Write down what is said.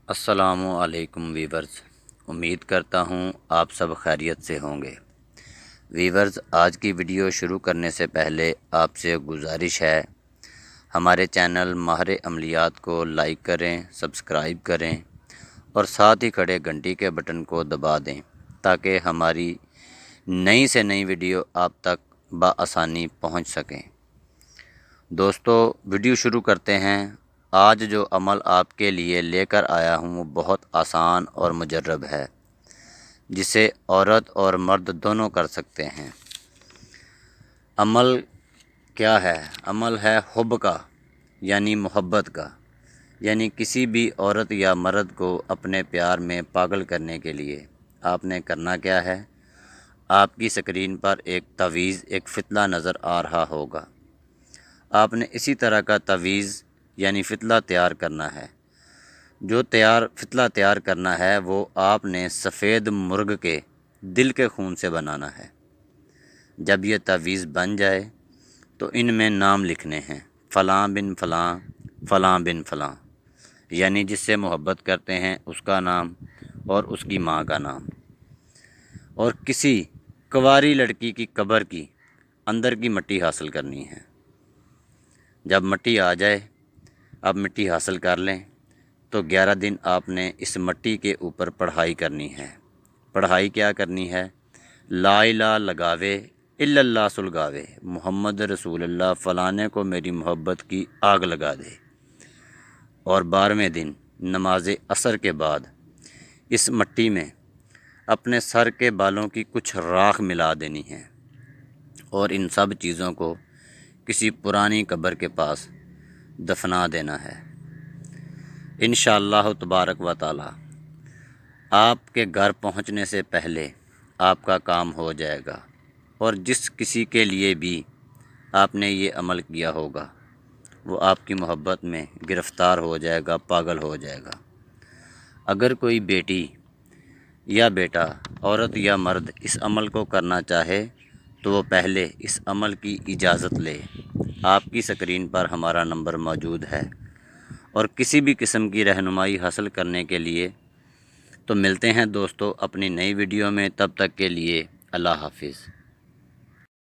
السلام علیکم ویورز، امید کرتا ہوں آپ سب خیریت سے ہوں گے۔ ویورز، آج کی ویڈیو شروع کرنے سے پہلے آپ سے گزارش ہے، ہمارے چینل ماہر عملیات کو لائک کریں، سبسکرائب کریں اور ساتھ ہی کھڑے گھنٹی کے بٹن کو دبا دیں تاکہ ہماری نئی سے نئی ویڈیو آپ تک بآسانی پہنچ سکیں۔ دوستو، ویڈیو شروع کرتے ہیں۔ آج جو عمل آپ کے لیے لے کر آیا ہوں وہ بہت آسان اور مجرب ہے، جسے عورت اور مرد دونوں کر سکتے ہیں۔ عمل کیا ہے؟ عمل ہے حب کا، یعنی محبت کا، یعنی کسی بھی عورت یا مرد کو اپنے پیار میں پاگل کرنے کے لیے آپ نے کرنا کیا ہے؟ آپ کی اسکرین پر ایک تعویذ، ایک فتلہ نظر آ رہا ہوگا۔ آپ نے اسی طرح کا تعویذ یعنی فتلہ تیار کرنا ہے۔ جو فتلہ تیار کرنا ہے وہ آپ نے سفید مرغ کے دل کے خون سے بنانا ہے۔ جب یہ تعویذ بن جائے تو ان میں نام لکھنے ہیں، فلاں بن فلاں، فلاں بن فلاں، یعنی جس سے محبت کرتے ہیں اس کا نام اور اس کی ماں کا نام، اور کسی کنواری لڑکی کی قبر کی اندر کی مٹی حاصل کرنی ہے۔ جب مٹی آ جائے، اب مٹی حاصل کر لیں تو 11 دن آپ نے اس مٹی کے اوپر پڑھائی کرنی ہے۔ پڑھائی کیا کرنی ہے؟ لا الہ لگاوے الا اللہ سلگاوے، محمد رسول اللہ فلانے کو میری محبت کی آگ لگا دے۔ اور 12ویں دن نماز عصر کے بعد اس مٹی میں اپنے سر کے بالوں کی کچھ راکھ ملا دینی ہے اور ان سب چیزوں کو کسی پرانی قبر کے پاس دفنا دینا ہے۔ انشاءاللہ تبارک و تعالی آپ کے گھر پہنچنے سے پہلے آپ کا کام ہو جائے گا، اور جس کسی کے لیے بھی آپ نے یہ عمل کیا ہوگا وہ آپ کی محبت میں گرفتار ہو جائے گا، پاگل ہو جائے گا۔ اگر کوئی بیٹی یا بیٹا، عورت یا مرد اس عمل کو کرنا چاہے تو وہ پہلے اس عمل کی اجازت لے۔ آپ کی اسکرین پر ہمارا نمبر موجود ہے، اور کسی بھی قسم کی رہنمائی حاصل کرنے کے لیے تو ملتے ہیں دوستو اپنی نئی ویڈیو میں۔ تب تک کے لیے اللہ حافظ۔